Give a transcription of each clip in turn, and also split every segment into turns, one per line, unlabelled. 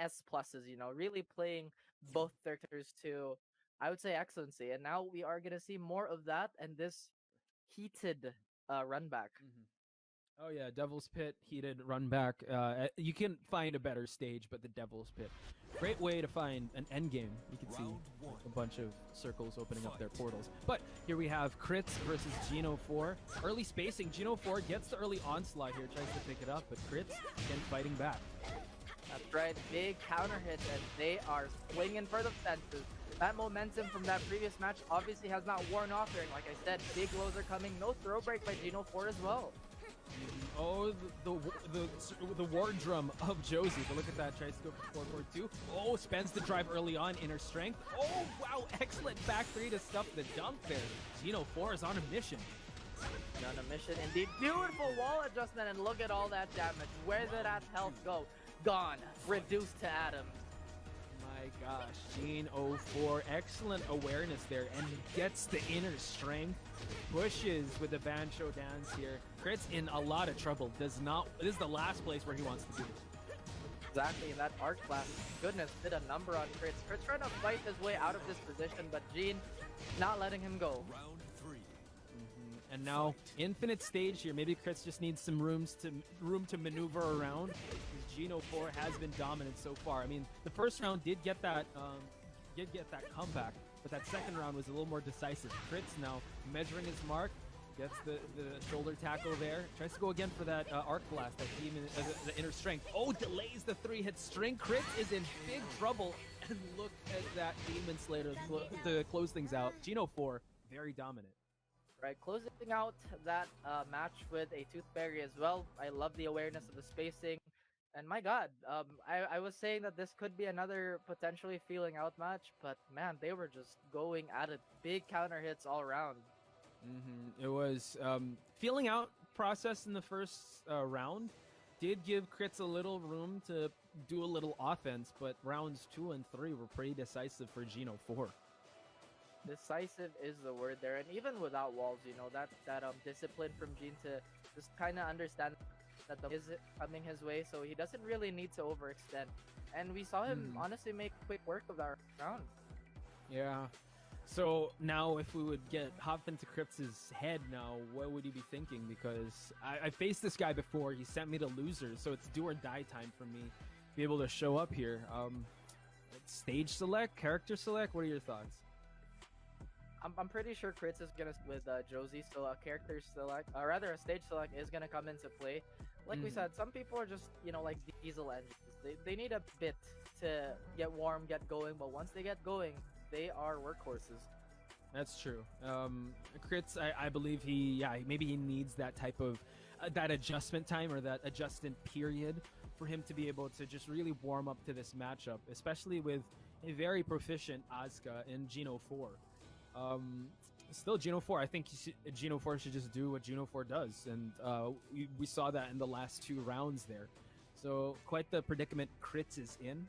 S pluses, you know, really playing both characters to, I would say, excellency. And now we are gonna see more of that and this heated run back.
Oh yeah, Devil's Pit, heated run back. You can find a better stage, but the Devil's Pit, great way to find an end game. You can see a bunch of circles opening up their portals. But here we have Kritz versus JEAN04. Early spacing. JEAN04 gets the early onslaught here, tries to pick it up, but Kritz again fighting back.
That's right, big counter hits, and they are swinging for the fences. That momentum from that previous match obviously has not worn off here. And like I said, big lows are coming. No throw break by JEAN04 as well.
Oh, the war drum of Josie. But look at that. Tries to go for 4-4-2. Oh, spends the drive early on. Inner strength. Oh, wow. Excellent back three to stuff the dump there. JEAN04 is on a mission.
On a mission indeed. Beautiful wall adjustment. And look at all that damage. Where did that health go? Gone. Reduced to atoms.
My gosh. JEAN04. Excellent awareness there. And gets the inner strength. Pushes with the Bancho dance here. Kritz in a lot of trouble. Does not. This is the last place where he wants to be.
Exactly, and that arc blast, goodness, did a number on Kritz. Kritz trying to fight his way out of this position, but Jean not letting him go.
Round 3.
And now infinite stage here. Maybe Kritz just needs some room to maneuver around. Because JEAN04 has been dominant so far. I mean, the first round did get that comeback. But that second round was a little more decisive. Kritz now measuring his mark, gets the shoulder tackle there. Tries to go again for that arc blast, that demon, the inner strength. Oh, delays the 3-hit string. Kritz is in big trouble. And look at that Demon Slayer to close things out. JEAN04, very dominant.
Right, closing out that match with a Tooth Fairy as well. I love the awareness of the spacing. And my god, I was saying that this could be another potentially feeling out match, but man, they were just going at it. Big counter hits all around.
It was feeling out process in the first round. Did give Kritz a little room to do a little offense, but rounds 2 and 3 were pretty decisive for JEAN04.
Decisive is the word there, and even without walls, you know, that discipline from Jean to just kind of understand that is coming his way, so he doesn't really need to overextend. And we saw him honestly make quick work of that round.
Yeah. So now if we would hop into Kritz's head now, what would he be thinking? Because I faced this guy before. He sent me to losers, so it's do or die time for me to be able to show up here. Stage select, character select, what are your thoughts?
I'm pretty sure Kritz is gonna with Josie, so a character select, rather a stage select is gonna come into play. Like we said, some people are just, you know, like diesel engines. They need a bit to get warm, get going, but once they get going, they are workhorses.
That's true. Kritz, I believe maybe he needs that type of that adjustment time or that adjustment period for him to be able to just really warm up to this matchup, especially with a very proficient Asuka in JEAN04. Still JEAN04, I think JEAN04 should just do what JEAN04 does, and we saw that in the last 2 rounds there. So quite the predicament Kritz is in,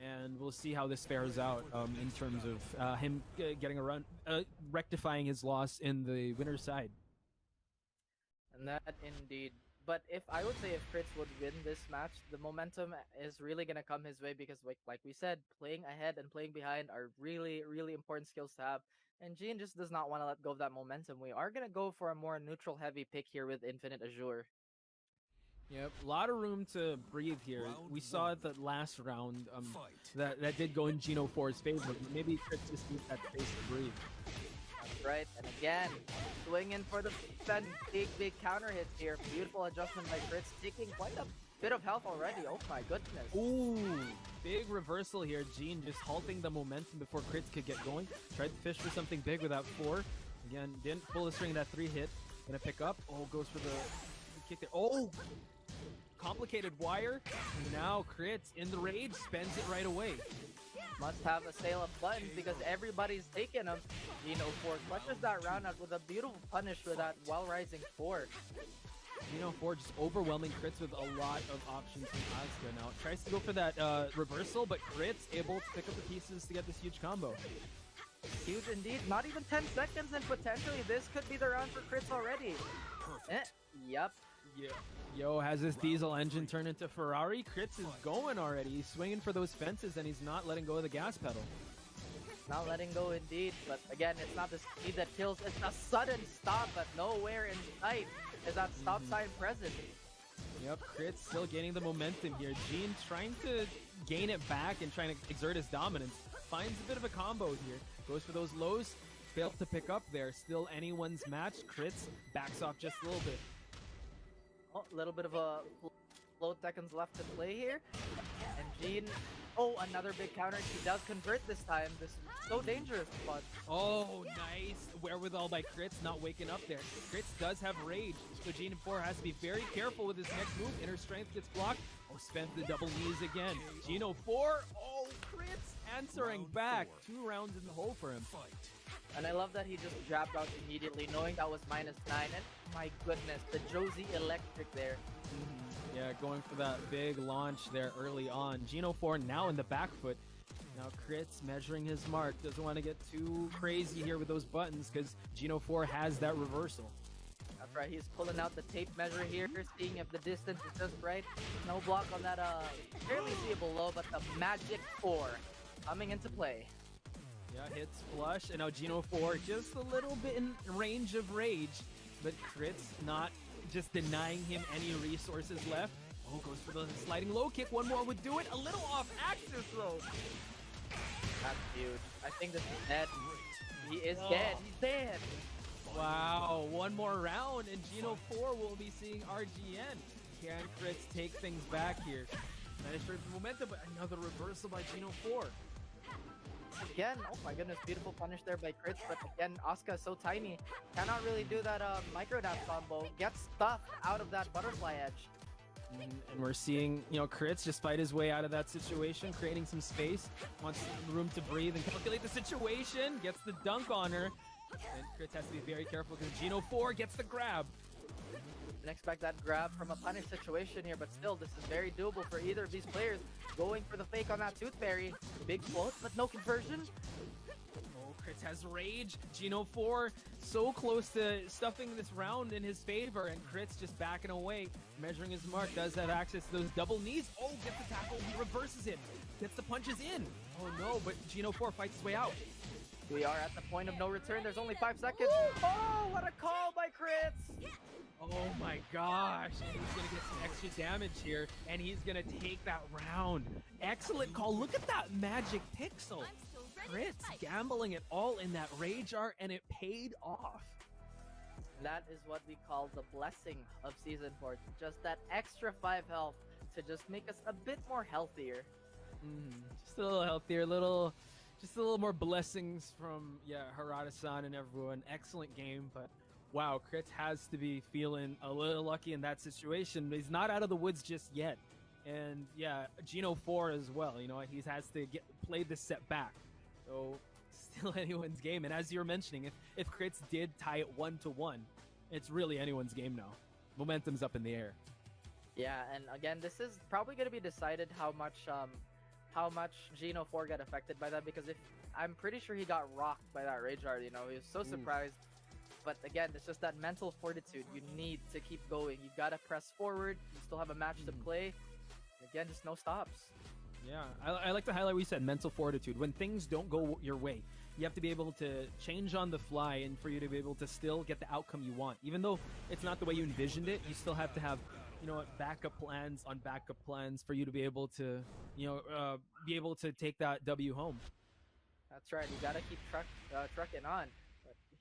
and we'll see how this fares out in terms of him getting a run, rectifying his loss in the winner's side.
And that indeed. But if I would say if Kritz would win this match, the momentum is really going to come his way because like we said, playing ahead and playing behind are really, really important skills to have. And Jean just does not want to let go of that momentum. We are going to go for a more neutral heavy pick here with Infinite Azure.
Yep, a lot of room to breathe here. We saw the last round that did go in JEAN04's favor. Maybe Kritz just needs that space to breathe.
That's right, and again, swinging for the big counter hits here. Beautiful adjustment by Kritz, taking quite a bit of health already. Oh my goodness.
Ooh, big reversal here. Jean just halting the momentum before Kritz could get going. Tried to fish for something big with that 4. Again, didn't pull the string of that 3 hit. Gonna pick up. Oh, goes for the kick there. Oh! Complicated wire. And now Kritz in the rage spends it right away.
Must have a sale of buttons because everybody's taking him. JEAN04 clutches that round out with a beautiful punish with that while rising 4.
JEAN04 just overwhelming Kritz with a lot of options from Asuka now. Tries to go for that reversal, but Kritz able to pick up the pieces to get this huge combo.
Huge indeed. Not even 10 seconds and potentially this could be the round for Kritz already.
Perfect.
Yep.
Yeah. Yo, has this diesel engine turned into Ferrari? Kritz is going already. He's swinging for those fences and he's not letting go of the gas pedal.
Not letting go indeed, but again, it's not the speed that kills, it's a sudden stop, but nowhere in sight is that stop sign present.
Yep, Kritz still gaining the momentum here. JEAN trying to gain it back and trying to exert his dominance. Finds a bit of a combo here. Goes for those lows. Failed to pick up there. Still anyone's match. Kritz backs off just a little bit.
Oh, a little bit of a float seconds left to play here. And JEAN, oh, another big counter. He does convert this time. This is so dangerous, but...
Oh, nice. Wherewithal by Kritz, not waking up there. Kritz does have rage, so JEAN04 has to be very careful with his next move. Inner strength gets blocked. Oh, spent the double knees again. JEAN04, oh, Kritz answering back. 2 rounds in the hole for him.
And I love that he just dropped out immediately, knowing that was -9. And my goodness, the Josie Electric there.
Yeah, going for that big launch there early on. JEAN04 now in the back foot. Now Kritz measuring his mark. Doesn't want to get too crazy here with those buttons because JEAN04 has that reversal.
That's right, he's pulling out the tape measure here, seeing if the distance is just right. No block on that fairly seeable low, but the Magic 4 coming into play.
Yeah, hits flush, and now JEAN04 just a little bit in range of rage, but Kritz not just denying him any resources left. Oh, goes for the sliding low kick. One more would do it. A little off axis though.
That's huge. I think this is dead. He is dead. He's dead.
Wow, one more round, and JEAN04 will be seeing RGN. Can Kritz take things back here? Managed for momentum, but another reversal by JEAN04.
Again, oh my goodness, beautiful punish there by Kritz, but again, Asuka is so tiny, cannot really do that micro dash combo, gets stuffed out of that butterfly edge.
And we're seeing, you know, Kritz just fight his way out of that situation, creating some space, wants room to breathe and calculate the situation, gets the dunk on her, and Kritz has to be very careful because JEAN04 gets the grab.
Didn't expect that grab from a punish situation here, but still, this is very doable for either of these players. Going for the fake on that Tooth Fairy. Big float, but no conversion.
Oh, Kritz has rage. JEAN04 so close to stuffing this round in his favor, and Kritz just backing away, measuring his mark, does have access to those double knees. Oh, gets the tackle, he reverses it, gets the punches in. Oh no, but JEAN04 fights his way out.
We are at the point of no return. There's only 5 seconds. Oh, what a call by Kritz!
Oh my gosh, and he's gonna get some extra damage here, and he's gonna take that round. Excellent call. Look at that magic pixel. Kritz gambling it all in that rage art, and it paid off.
That is what we call the blessing of Season 4. Just that extra 5 health to just make us a bit more healthier.
Just a little healthier, just a little more blessings from, yeah, Harada-san and everyone. Excellent game, but wow, Kritz has to be feeling a little lucky in that situation. He's not out of the woods just yet. And yeah, JEAN04 as well. You know, he has to play this set back. So still anyone's game. And as you were mentioning, if Kritz did tie it 1-1, it's really anyone's game now. Momentum's up in the air.
Yeah, and again, this is probably going to be decided how much JEAN04 got affected by that, because I'm pretty sure he got rocked by that rage art. You know, he was so surprised. But again, it's just that mental fortitude. You need to keep going. You gotta press forward. You still have a match to play. Again, just no stops.
Yeah, I like to highlight what you said, mental fortitude. When things don't go your way, you have to be able to change on the fly, and for you to be able to still get the outcome you want. Even though it's not the way you envisioned it, you still have to have, you know, backup plans on backup plans for you to be able to, you know, be able to take that W home.
That's right. You gotta keep trucking on.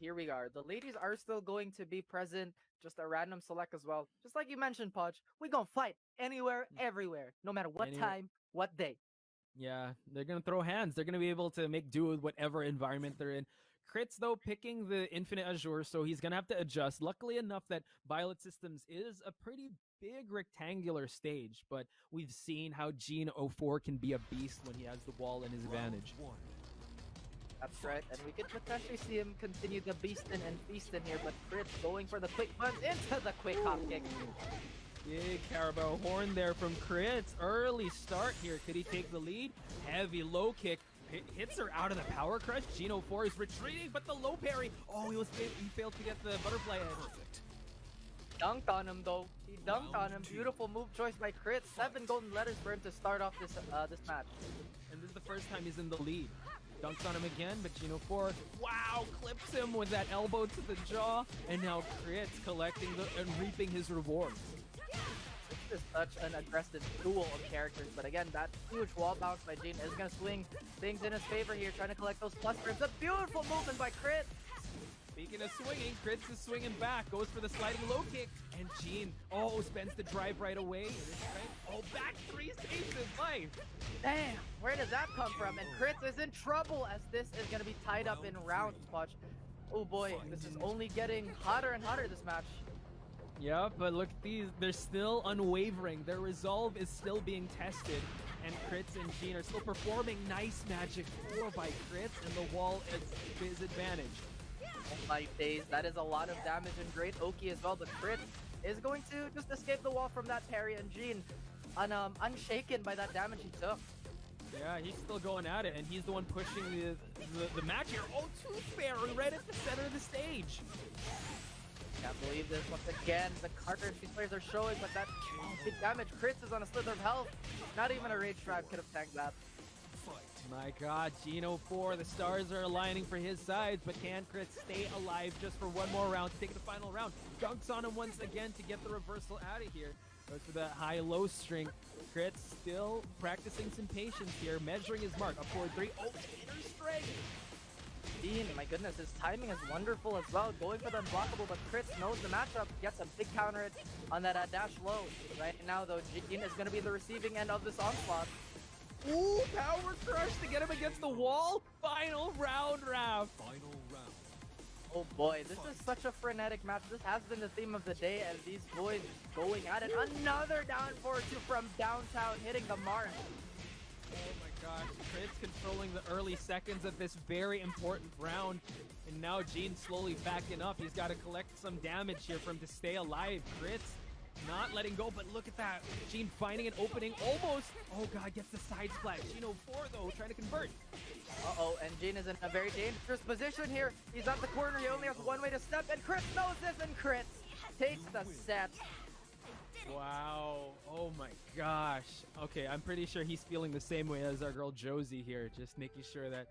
Here we are. The ladies are still going to be present. Just a random select as well. Just like you mentioned, Podge, we gonna fight anywhere, everywhere, no matter what time, what day.
Yeah, they're gonna throw hands. They're gonna be able to make do with whatever environment they're in. Kritz, though, picking the Infinite Azure, so he's gonna have to adjust. Luckily enough that Violet Systems is a pretty big rectangular stage, but we've seen how JEAN04 can be a beast when he has the wall in his advantage.
That's right, and we could potentially see him continue the beastin' and feastin' here, but Kritz going for the quick buns into the quick hop kick.
Big Carabao horn there from Kritz. Early start here. Could he take the lead? Heavy low kick. Hits her out of the power crush. JEAN04 is retreating, but the low parry. Oh, he failed to get the butterfly edge. Perfect.
dunked on him though. He dunked on him. Beautiful move choice by Kritz. 7 golden letters for him to start off this this match.
And this is the first time he's in the lead. Dunks on him again, but JEAN04, wow, clips him with that elbow to the jaw. And now Kritz collecting and reaping his rewards.
This is such an aggressive duel of characters, but again, that huge wall bounce by JEAN is going to swing things in his favor here, trying to collect those plus frames. A beautiful movement by Kritz.
Speaking of swinging, Kritz is swinging back, goes for the sliding low kick, and JEAN, spends the drive right away. Back 3 saves his life.
Damn, where does that come from? And Kritz is in trouble as this is going to be tied up in rounds, Watch. Oh boy, this is only getting hotter and hotter, this match.
Yeah, but look at these. They're still unwavering. Their resolve is still being tested. And Kritz and JEAN are still performing. Nice magic 4 by Kritz, and the wall is his advantage.
Oh my days, that is a lot of damage and great Oki as well, but Kritz is going to just escape the wall from that parry, and JEAN unshaken by that damage he took.
Yeah, he's still going at it, and he's the one pushing the match here. Oh, Tooth Fairy right at the center of the stage.
Can't believe this once again. The cartridge these players are showing, but that big damage. Kritz is on a slither of health. Not even a rage drive could have tanked that.
My god, JEAN04, the stars are aligning for his sides, but can Kritz stay alive just for one more round to take the final round? Dunks on him once again to get the reversal out of here. Goes for that high-low string. Kritz still practicing some patience here, measuring his mark. Up forward 3. Oh, Tater strike!
JEAN, my goodness, his timing is wonderful as well. Going for the unblockable, but Kritz knows the matchup, gets a big counter hit on that dash low. Right now, though, JEAN is going to be the receiving end of this onslaught.
Ooh, power crush to get him against the wall. Final round, Raph. Final round.
Oh boy, this is such a frenetic match. This has been the theme of the day, and these boys going at it. Another down 4-2 from downtown, hitting the mark.
Oh my gosh, Kritz controlling the early seconds of this very important round. And now JEAN slowly backing up. He's got to collect some damage here for him to stay alive. Kritz not letting go, but look at that. JEAN finding an opening almost. Oh god, gets the side splash. JEAN04 though, trying to convert.
Uh-oh, and JEAN is in a very dangerous position here. He's at the corner, he only has one way to step, and Kritz knows this, and Kritz takes the set.
Wow, oh my gosh. Okay, I'm pretty sure he's feeling the same way as our girl Josie here, just making sure that,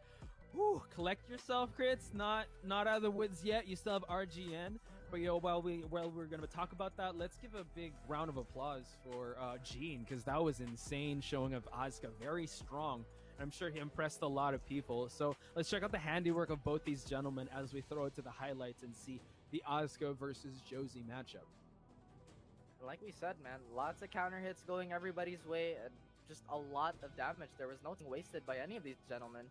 collect yourself, Kritz. Not out of the woods yet. You still have RGN. But while we're gonna talk about that, let's give a big round of applause for JEAN, because that was insane showing of Asuka, very strong. I'm sure he impressed a lot of people. So let's check out the handiwork of both these gentlemen as we throw it to the highlights and see the Asuka versus Josie matchup.
Like we said, man, lots of counter hits going everybody's way, and just a lot of damage. There was nothing wasted by any of these gentlemen.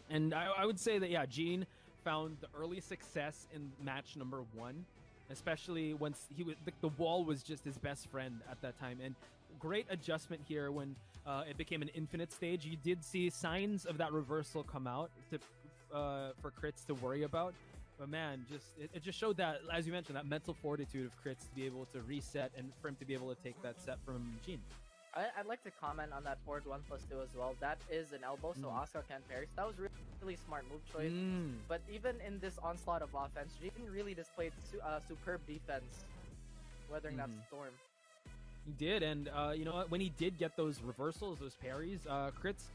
And I would say that, yeah, JEAN found the early success in match number 1, especially once the wall was just his best friend at that time. And great adjustment here when it became an infinite stage. You did see signs of that reversal come out for Kritz to worry about. But man, it just showed that, as you mentioned, that mental fortitude of Kritz to be able to reset and for him to be able to take that set from JEAN.
I'd like to comment on that forward 1+2 as well. That is an elbow, so Asuka can't parry. So that was really smart move choice. But even in this onslaught of offense, JEAN really displayed superb defense, weathering that storm.
He did, and you know what? When he did get those reversals, those parries, Kritz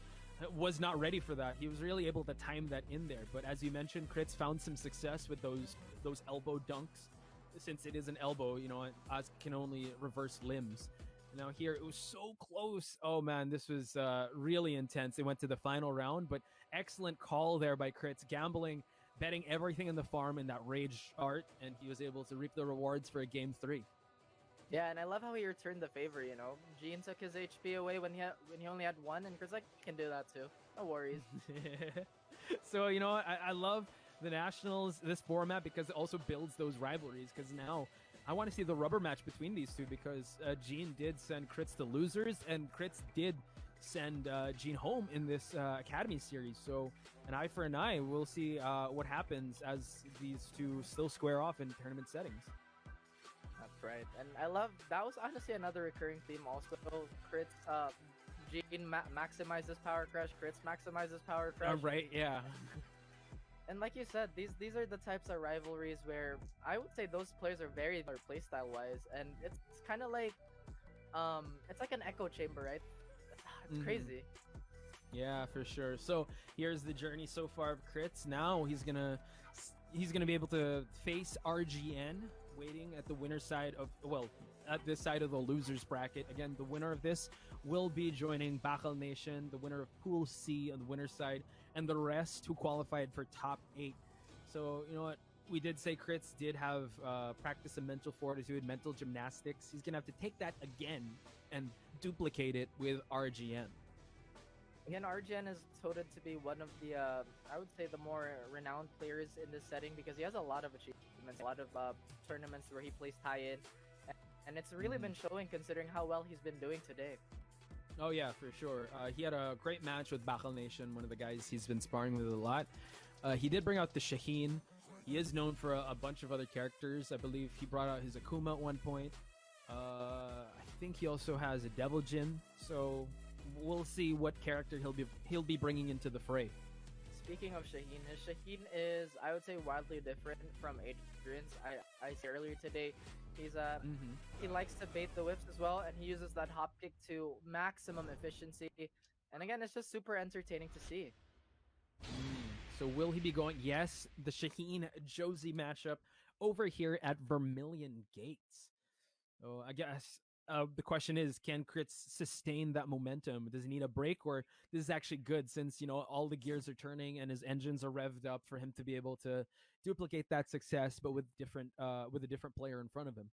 was not ready for that. He was really able to time that in there. But as you mentioned, Kritz found some success with those elbow dunks. Since it is an elbow, you know, Asuka can only reverse limbs. Now here, it was so close. Oh man, this was really intense. It went to the final round, but excellent call there by Kritz, gambling, betting everything in the farm in that rage art, and he was able to reap the rewards for a game 3.
Yeah, and I love how he returned the favor, you know. JEAN took his HP away when he only had 1, and Kritz like, can do that too. No worries.
So, you know, I love the Nationals, this format, because it also builds those rivalries, because now I want to see the rubber match between these two, because JEAN did send Kritz to losers, and Kritz did send JEAN home in this Academy series. So an eye for an eye. We'll see what happens as these two still square off in tournament settings.
That's right. And I love, that was honestly another recurring theme also. Kritz, JEAN maximizes power crush, Kritz maximizes power crush.
Right, yeah.
And like you said, these are the types of rivalries where I would say those players are very similar playstyle wise, and it's kind of like it's like an echo chamber, right? It's
Mhm.
crazy.
Yeah, for sure. So here's the journey so far of Kritz. Now he's gonna be able to face RGN, waiting at the winner side of, well, at this side of the losers bracket. Again, the winner of this will be joining Bakal Nation, the winner of Pool C on the winner side, and the rest who qualified for top 8. So you know what? We did say Kritz did have practice some mental fortitude, mental gymnastics. He's gonna have to take that again and duplicate it with RGN.
Again, RGN is touted to be one of the I would say the more renowned players in this setting because he has a lot of achievements, a lot of tournaments where he placed high in, and it's really been showing considering how well he's been doing today.
Oh yeah, for sure. He had a great match with Bakal Nation, one of the guys he's been sparring with a lot. He did bring out the Shaheen. He is known for a bunch of other characters. I believe he brought out his Akuma at one point. I think he also has a Devil Jin. So we'll see what character he'll be bringing into the fray.
Speaking of Shaheen, his Shaheen is I would say wildly different from Adrian's. I said earlier today, he's he likes to bait the whips as well, and he uses that hop kick to maximum efficiency. And again, it's just super entertaining to see.
So will he be going? Yes, the Shaheen Josie matchup over here at Vermilion Gates. So I guess the question is, can Kritz sustain that momentum? Does he need a break, or this is actually good since all the gears are turning and his engines are revved up for him to be able to duplicate that success, but with a different player in front of him.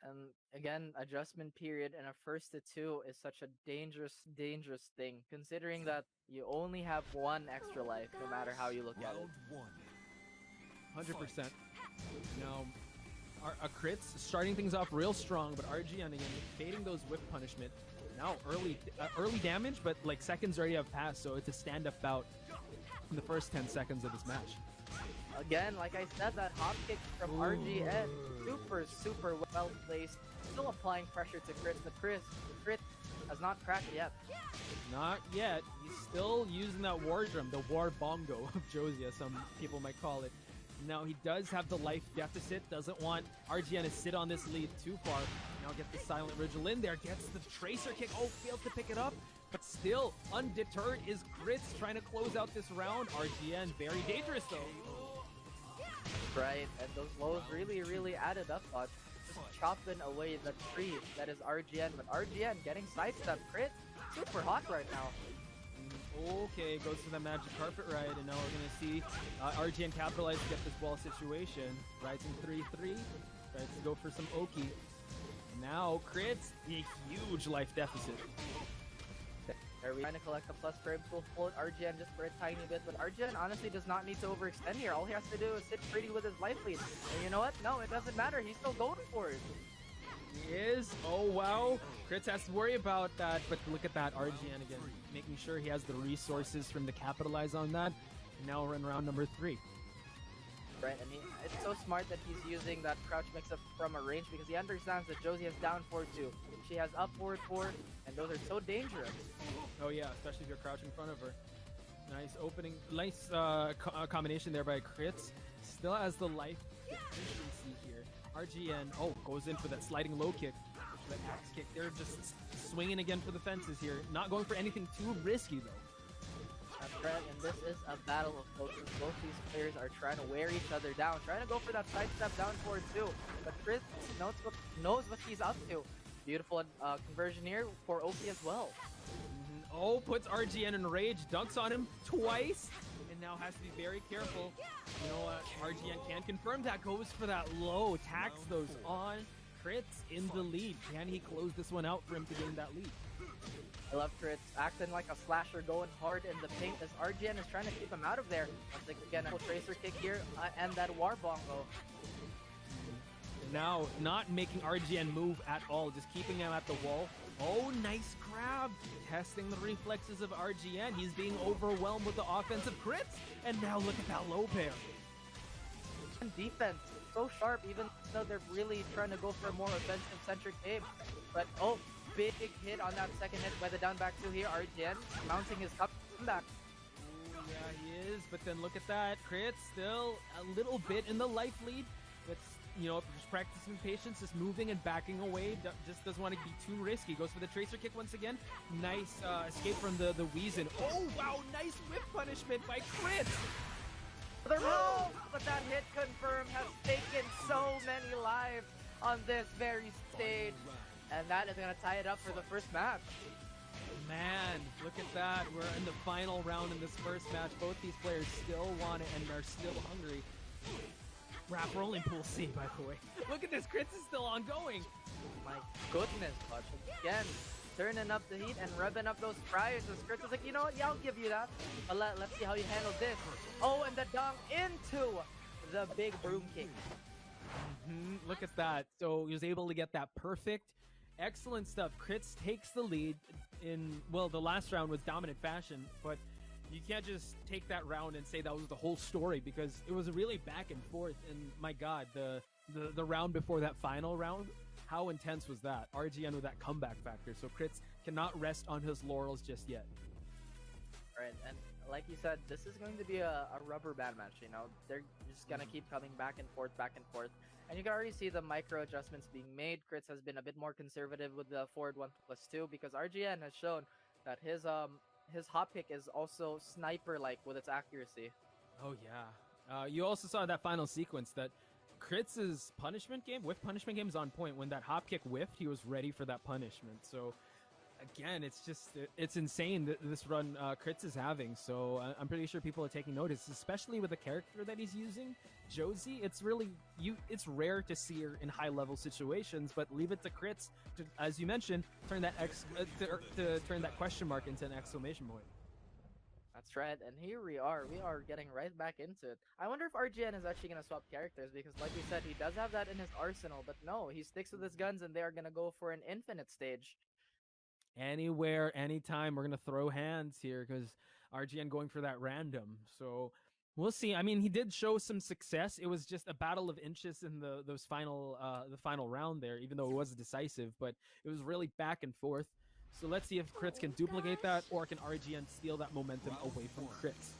And again, adjustment period in a first to two is such a dangerous thing, considering that you only have one extra life, no matter how you look at it.
100%. Now, a Kritz starting things off real strong, but RGN again baiting those whip punishment. Now early damage, but like seconds already have passed, so it's a stand-up bout in the first 10 seconds of this match.
Again, like I said, that hop kick from RGN, super well placed. Still applying pressure to Kritz, but Kritz has not cracked yet.
Not yet. He's still using that war drum, the war bongo of Josie, as some people might call it. Now he does have the life deficit, doesn't want RGN to sit on this lead too far. Now gets the silent Rigel in there, gets the tracer kick, failed to pick it up, but still undeterred is Kritz trying to close out this round. RGN very dangerous though.
Right, and those lows really added up on just chopping away the tree that is RGN, but RGN getting sidestep. Kritz super hot right now.
Okay, goes to the magic carpet ride, and now we're gonna see RGN capitalize to get this wall situation. Rising 3-3, tries to go for some Oki. Now Kritz, a huge life deficit.
Are we trying to collect the plus frames? We'll pull RGN just for a tiny bit, but RGN honestly does not need to overextend here. All he has to do is sit pretty with his life lead. And you know what? No, it doesn't matter. He's still going for it.
He is. Oh wow. Kritz has to worry about that, but look at that, RGN again, making sure he has the resources for him to capitalize on that. Now we're in round number 3.
Right, and it's so smart that he's using that crouch mix-up from a range because he understands that Josie has down 4-2. She has up 4-4, and those are so dangerous.
Oh yeah, especially if you're crouching in front of her. Nice opening, nice combination there by Kritz. Still has the life efficiency here. RGN, goes in for that sliding low kick. That axe kick. They're just swinging again for the fences here. Not going for anything too risky though.
That's right, and this is a battle of focus. Both these players are trying to wear each other down, trying to go for that sidestep down forward too. But Kritz knows what he's up to. Beautiful conversion here for Oki as well.
Puts RGN in rage, dunks on him twice, and now has to be very careful. You know what? RGN can confirm that, goes for that low, tacks those on. Kritz in the lead. Can he close this one out for him to gain that lead?
I love Kritz acting like a slasher, going hard in the paint as RGN is trying to keep him out of there. Once again, a tracer kick here and that war bongo.
Now, not making RGN move at all, just keeping him at the wall. Oh, nice grab. Testing the reflexes of RGN. He's being overwhelmed with the offensive Kritz. And now look at that low pair.
Defense so sharp, even though they're really trying to go for a more offensive-centric game. But, big hit on that second hit by the down back two here. RGN mounting his comeback.
Yeah, he is. But then look at that. Kritz still a little bit in the life lead. It's, you know, just practicing patience, just moving and backing away. Just doesn't want to be too risky. Goes for the tracer kick once again. Nice escape from the Weezin. Oh, wow. Nice whip punishment by Kritz.
No, but that hit confirm has taken so many lives on this very stage. And that is going to tie it up for the first match.
Man, look at that. We're in the final round in this first match. Both these players still want it and are still hungry. We're only in Pool C, by the way. Look at this. Kritz is still ongoing.
My goodness, Clutch. Again, turning up the heat and rubbing up those fryers. Kritz is like, you know what? Yeah, I'll give you that. But let's see how you handle this. Oh, and the dunk into the big broom kick.
Look at that. So he was able to get that perfect. Excellent stuff. Kritz takes the lead in, well, the last round was dominant fashion, but you can't just take that round and say that was the whole story, because it was a really back and forth. And my God, the round before that final round, how intense was that? RGN with that comeback factor. So Kritz cannot rest on his laurels just yet.
Right, and like you said, this is going to be a rubber band match. You know, they're just gonna keep coming back and forth, and you can already see the micro adjustments being made. Kritz has been a bit more conservative with the forward 1+2 because RGN has shown that his hop kick is also sniper-like with its accuracy.
Oh yeah, you also saw that final sequence that Kritz's punishment game is on point. When that hop kick whiffed, he was ready for that punishment. So again, it's insane that this run Kritz is having. So I'm pretty sure people are taking notice, especially with the character that he's using, Josie. It's rare to see her in high level situations, but leave it to Kritz to, as you mentioned, turn that to turn that question mark into an exclamation point.
That's right, and here we are getting right back into it. I wonder if RGN is actually going to swap characters, because like we said, he does have that in his arsenal, but no, he sticks with his guns and they are going to go for an infinite stage.
Anywhere, anytime, we're going to throw hands here, because RGN going for that random. So we'll see. I mean, he did show some success. It was just a battle of inches in the final round there, even though it was decisive, but it was really back and forth. So let's see if Kritz can duplicate that, or can RGN steal that momentum away from Kritz.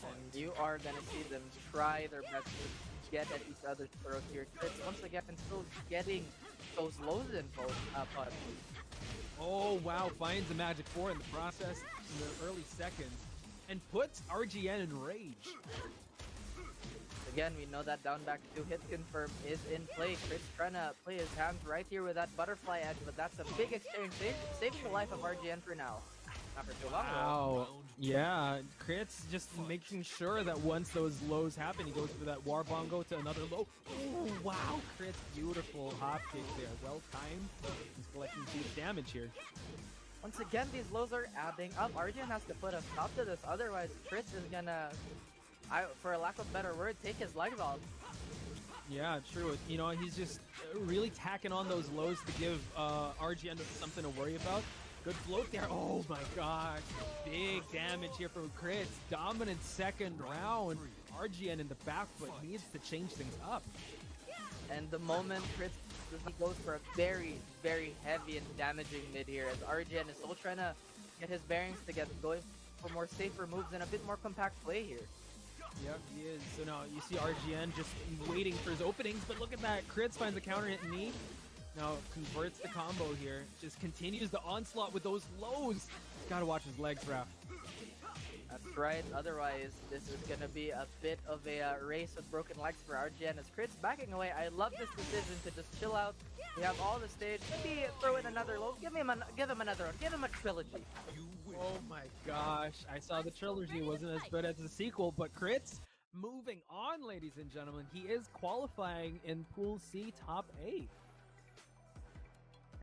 And you are going to see them try their best to get at each other's throat here. Kritz, once again, still getting those lows in both punches.
Oh, wow. Finds the Magic 4 in the process in the early seconds and puts RGN in rage.
Again, we know that down back 2 hit confirm is in play. Kritz trying to play his hands right here with that butterfly edge, but that's a big exchange, saving the life of RGN for now. Not for too long.
Wow. Yeah, Kritz just making sure that once those lows happen, he goes for that war bongo to another low. Oh, wow. Kritz, beautiful hop kick there. Well timed. He's collecting huge damage here.
Once again, these lows are adding up. RGN has to put a stop to this, otherwise Kritz is gonna, for a lack of a better word, take his legs off.
Yeah, true. You know, he's just really tacking on those lows to give RGN something to worry about. Good float there. Oh my gosh. Big damage here from Kritz. Dominant second round. RGN in the back foot needs to change things up.
And the moment Kritz goes for a very, very heavy and damaging mid here, as RGN is still trying to get his bearings to get going for more safer moves and a bit more compact play here.
Yep, he is. So now you see RGN just waiting for his openings, but look at that. Kritz finds a counter hit knee. Now converts the combo here. Just continues the onslaught with those lows. Gotta watch his legs, Raph.
That's right. Otherwise, this is going to be a bit of a race with broken legs for RGN as Kritz backing away. I love this decision to just chill out. We have all the stage. Maybe throw in another low. Give him another one. Give him a trilogy.
Oh my gosh. I saw the trilogy wasn't as good as the sequel, but Kritz moving on, ladies and gentlemen. He is qualifying in Pool C top 8.